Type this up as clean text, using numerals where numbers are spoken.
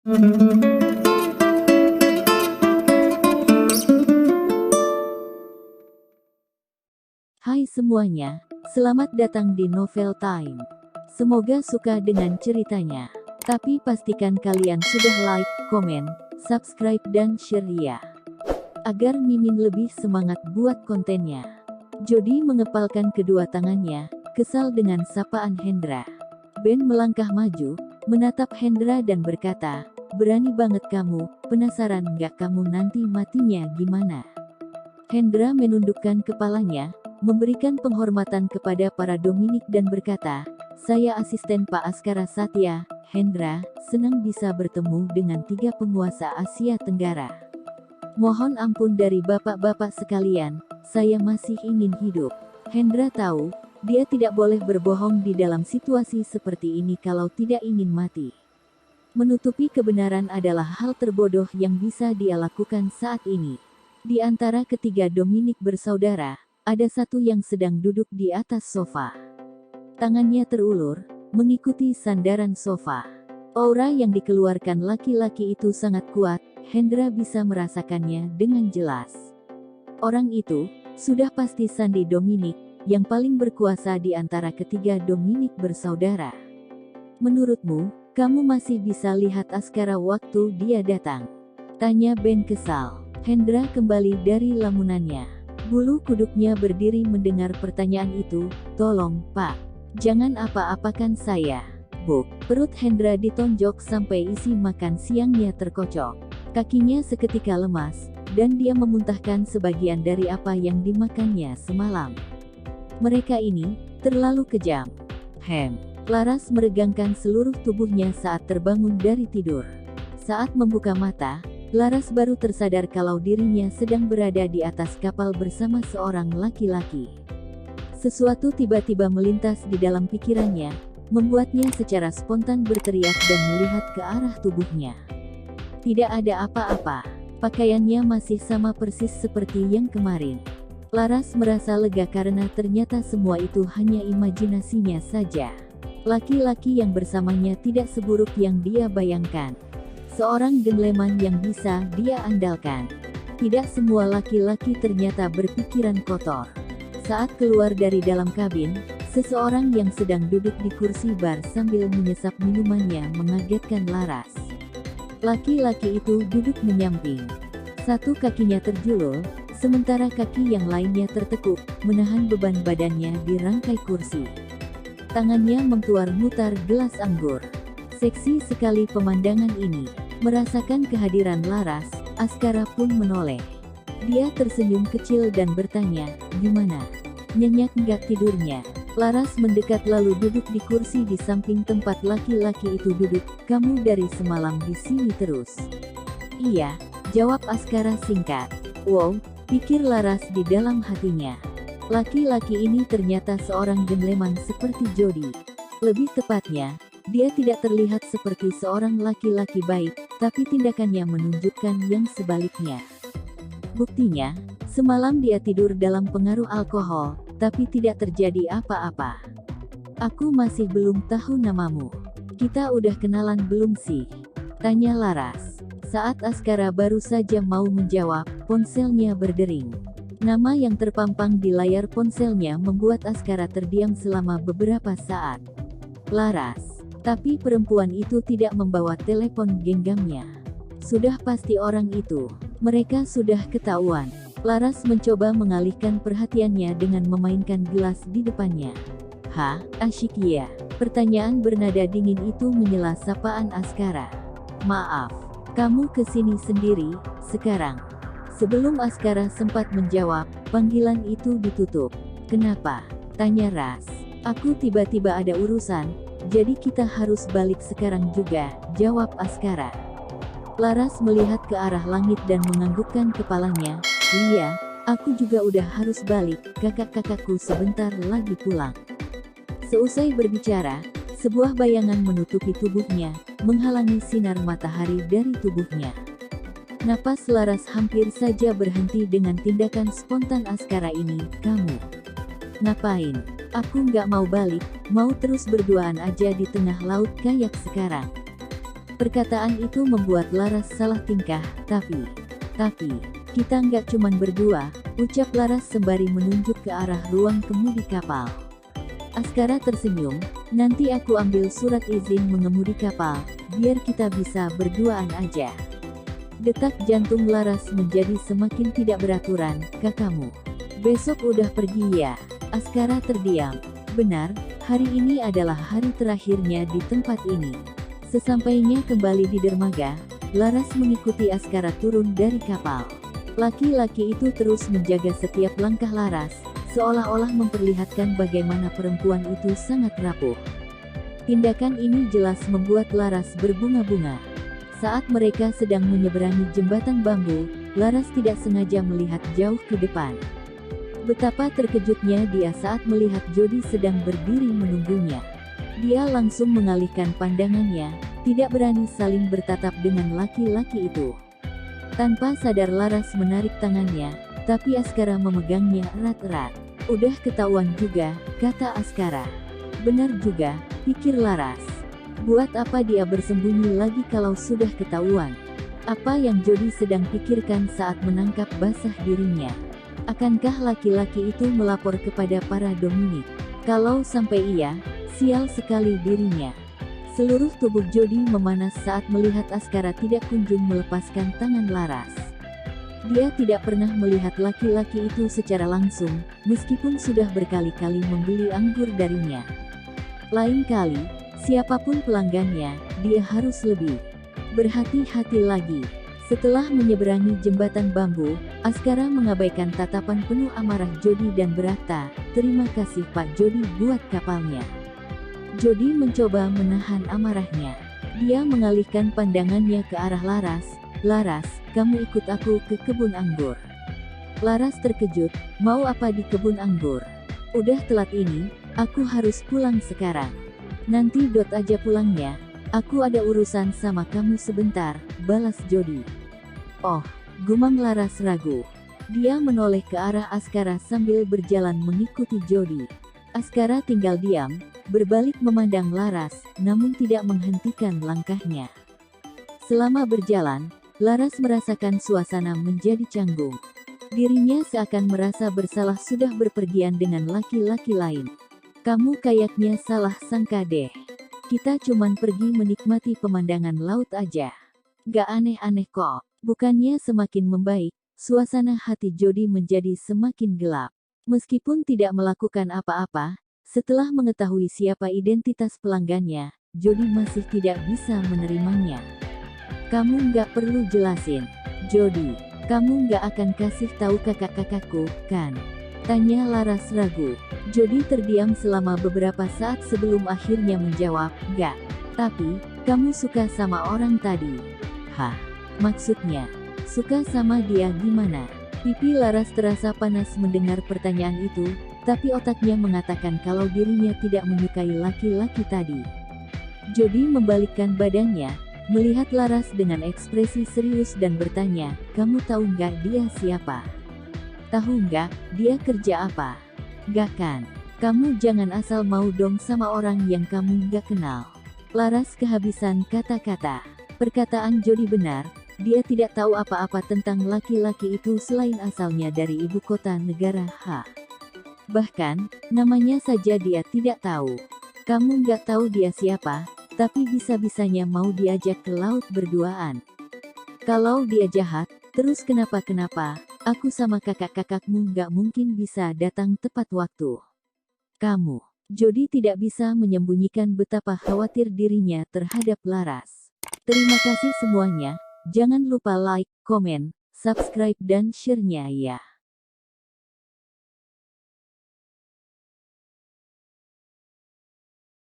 Hai semuanya, selamat datang di Novel Time. Semoga suka dengan ceritanya. Tapi pastikan kalian sudah like, komen, subscribe dan share ya. Agar Mimin lebih semangat buat kontennya. Jody mengepalkan kedua tangannya, kesal dengan sapaan Hendra. Ben melangkah maju, menatap Hendra dan berkata, "Berani banget kamu, penasaran nggak kamu nanti matinya gimana?" Hendra menundukkan kepalanya, memberikan penghormatan kepada para Dominik dan berkata, "Saya asisten Pak Askara Satya, Hendra, senang bisa bertemu dengan 3 penguasa Asia Tenggara. Mohon ampun dari bapak-bapak sekalian, saya masih ingin hidup." Hendra tahu, dia tidak boleh berbohong di dalam situasi seperti ini kalau tidak ingin mati. Menutupi kebenaran adalah hal terbodoh yang bisa dia lakukan saat ini. Di antara ketiga Dominik bersaudara, ada satu yang sedang duduk di atas sofa. Tangannya terulur, mengikuti sandaran sofa. Aura yang dikeluarkan laki-laki itu sangat kuat, Hendra bisa merasakannya dengan jelas. Orang itu, sudah pasti Sandi Dominik, yang paling berkuasa di antara ketiga Dominik bersaudara. "Menurutmu, kamu masih bisa lihat Askara waktu dia datang?" tanya Ben kesal. Hendra kembali dari lamunannya. Bulu kuduknya berdiri mendengar pertanyaan itu. "Tolong, Pak. Jangan apa-apakan saya." Buk, perut Hendra ditonjok sampai isi makan siangnya terkocok. Kakinya seketika lemas, dan dia memuntahkan sebagian dari apa yang dimakannya semalam. Mereka ini, terlalu kejam. Laras meregangkan seluruh tubuhnya saat terbangun dari tidur. Saat membuka mata, Laras baru tersadar kalau dirinya sedang berada di atas kapal bersama seorang laki-laki. Sesuatu tiba-tiba melintas di dalam pikirannya, membuatnya secara spontan berteriak dan melihat ke arah tubuhnya. Tidak ada apa-apa. Pakaiannya masih sama persis seperti yang kemarin. Laras merasa lega karena ternyata semua itu hanya imajinasinya saja. Laki-laki yang bersamanya tidak seburuk yang dia bayangkan. Seorang gentleman yang bisa dia andalkan. Tidak semua laki-laki ternyata berpikiran kotor. Saat keluar dari dalam kabin, seseorang yang sedang duduk di kursi bar sambil menyesap minumannya mengagetkan Laras. Laki-laki itu duduk menyamping. Satu kakinya terjulur, sementara kaki yang lainnya tertekuk, menahan beban badannya di rangkai kursi. Tangannya mentuar mutar gelas anggur. Seksi sekali pemandangan ini. Merasakan kehadiran Laras, Askara pun menoleh. Dia tersenyum kecil dan bertanya, "Gimana? Nyenyak nggak tidurnya?" Laras mendekat lalu duduk di kursi di samping tempat laki-laki itu duduk. "Kamu dari semalam di sini terus?" "Iya," jawab Askara singkat. "Wow," pikir Laras di dalam hatinya. Laki-laki ini ternyata seorang gentleman seperti Jody. Lebih tepatnya, dia tidak terlihat seperti seorang laki-laki baik, tapi tindakannya menunjukkan yang sebaliknya. Buktinya, semalam dia tidur dalam pengaruh alkohol, tapi tidak terjadi apa-apa. "Aku masih belum tahu namamu. Kita udah kenalan belum sih?" tanya Laras. Saat Askara baru saja mau menjawab, ponselnya berdering. Nama yang terpampang di layar ponselnya membuat Askara terdiam selama beberapa saat. Laras. Tapi perempuan itu tidak membawa telepon genggamnya. Sudah pasti orang itu. Mereka sudah ketahuan. Laras mencoba mengalihkan perhatiannya dengan memainkan gelas di depannya. "Hah, asyik ya?" Pertanyaan bernada dingin itu menyela sapaan Askara. "Maaf, kamu kesini sendiri, sekarang?" Sebelum Askara sempat menjawab, panggilan itu ditutup. "Kenapa?" tanya Ras. "Aku tiba-tiba ada urusan. Jadi kita harus balik sekarang juga," jawab Askara. Laras melihat ke arah langit dan menganggukkan kepalanya. "Iya, aku juga udah harus balik, kakak-kakakku sebentar lagi pulang." Seusai berbicara, sebuah bayangan menutupi tubuhnya, menghalangi sinar matahari dari tubuhnya. Napas Laras hampir saja berhenti dengan tindakan spontan Askara ini. "Kamu ngapain?" "Aku nggak mau balik, mau terus berduaan aja di tengah laut kayak sekarang." Perkataan itu membuat Laras salah tingkah. Tapi, kita nggak cuman berdua, ucap Laras sembari menunjuk ke arah ruang kemudi kapal. Askara tersenyum, nanti aku ambil surat izin mengemudi kapal, biar kita bisa berduaan aja. Detak jantung Laras menjadi semakin tidak beraturan. Kakakmu besok udah pergi ya? Askara terdiam. Benar, hari ini adalah hari terakhirnya di tempat ini. Sesampainya kembali di dermaga, Laras mengikuti Askara turun dari kapal. Laki-laki itu terus menjaga setiap langkah Laras, seolah-olah memperlihatkan bagaimana perempuan itu sangat rapuh. Tindakan ini jelas membuat Laras berbunga-bunga. Saat mereka sedang menyeberangi jembatan bambu, Laras tidak sengaja melihat jauh ke depan. Betapa terkejutnya dia saat melihat Jody sedang berdiri menunggunya. Dia langsung mengalihkan pandangannya, tidak berani saling bertatap dengan laki-laki itu. Tanpa sadar Laras menarik tangannya, tapi Askara memegangnya erat-erat. Udah ketahuan juga, kata Askara. Benar juga, pikir Laras. Buat apa dia bersembunyi lagi kalau sudah ketahuan? Apa yang Jody sedang pikirkan saat menangkap basah dirinya? Akankah laki-laki itu melapor kepada para Dominic? Kalau sampai iya, sial sekali dirinya. Seluruh tubuh Jody memanas saat melihat Askara tidak kunjung melepaskan tangan Laras. Dia tidak pernah melihat laki-laki itu secara langsung, meskipun sudah berkali-kali membeli anggur darinya. Lain kali, siapapun pelanggannya, dia harus lebih berhati-hati lagi. Setelah menyeberangi jembatan bambu, Askara mengabaikan tatapan penuh amarah Jody dan berkata, "Terima kasih Pak Jody buat kapalnya." Jody mencoba menahan amarahnya. Dia mengalihkan pandangannya ke arah Laras. "Laras, kamu ikut aku ke kebun anggur." Laras terkejut, "Mau apa di kebun anggur? Udah telat ini, aku harus pulang sekarang." "Nanti aja pulangnya, aku ada urusan sama kamu sebentar," balas Jody. "Oh," gumam Laras ragu. Dia menoleh ke arah Askara sambil berjalan mengikuti Jody. Askara tinggal diam, berbalik memandang Laras, namun tidak menghentikan langkahnya. Selama berjalan, Laras merasakan suasana menjadi canggung. Dirinya seakan merasa bersalah sudah berpergian dengan laki-laki lain. "Kamu kayaknya salah sangka deh. Kita cuman pergi menikmati pemandangan laut aja. Gak aneh-aneh kok." Bukannya semakin membaik, suasana hati Jody menjadi semakin gelap. Meskipun tidak melakukan apa-apa, setelah mengetahui siapa identitas pelanggannya, Jody masih tidak bisa menerimanya. "Kamu nggak perlu jelasin, Jody. Kamu nggak akan kasih tahu kakak-kakakku, kan?" tanya Laras ragu. Jody terdiam selama beberapa saat sebelum akhirnya menjawab, "Nggak. Tapi, kamu suka sama orang tadi." "Hah? Maksudnya, suka sama dia gimana?" Pipi Laras terasa panas mendengar pertanyaan itu, tapi otaknya mengatakan kalau dirinya tidak menyukai laki-laki tadi. Jody membalikkan badannya, melihat Laras dengan ekspresi serius dan bertanya, "Kamu tahu nggak dia siapa? Tahu nggak, dia kerja apa?" "Gak kan? Kamu jangan asal mau dong sama orang yang kamu nggak kenal." Laras kehabisan kata-kata. Perkataan Jody benar. Dia tidak tahu apa-apa tentang laki-laki itu selain asalnya dari ibu kota negara H. Bahkan, namanya saja dia tidak tahu. "Kamu nggak tahu dia siapa, tapi bisa-bisanya mau diajak ke laut berduaan. Kalau dia jahat, terus kenapa-kenapa, aku sama kakak-kakakmu nggak mungkin bisa datang tepat waktu." "Kamu." Jody tidak bisa menyembunyikan betapa khawatir dirinya terhadap Laras. Terima kasih semuanya. Jangan lupa like, komen, subscribe dan share-nya ya.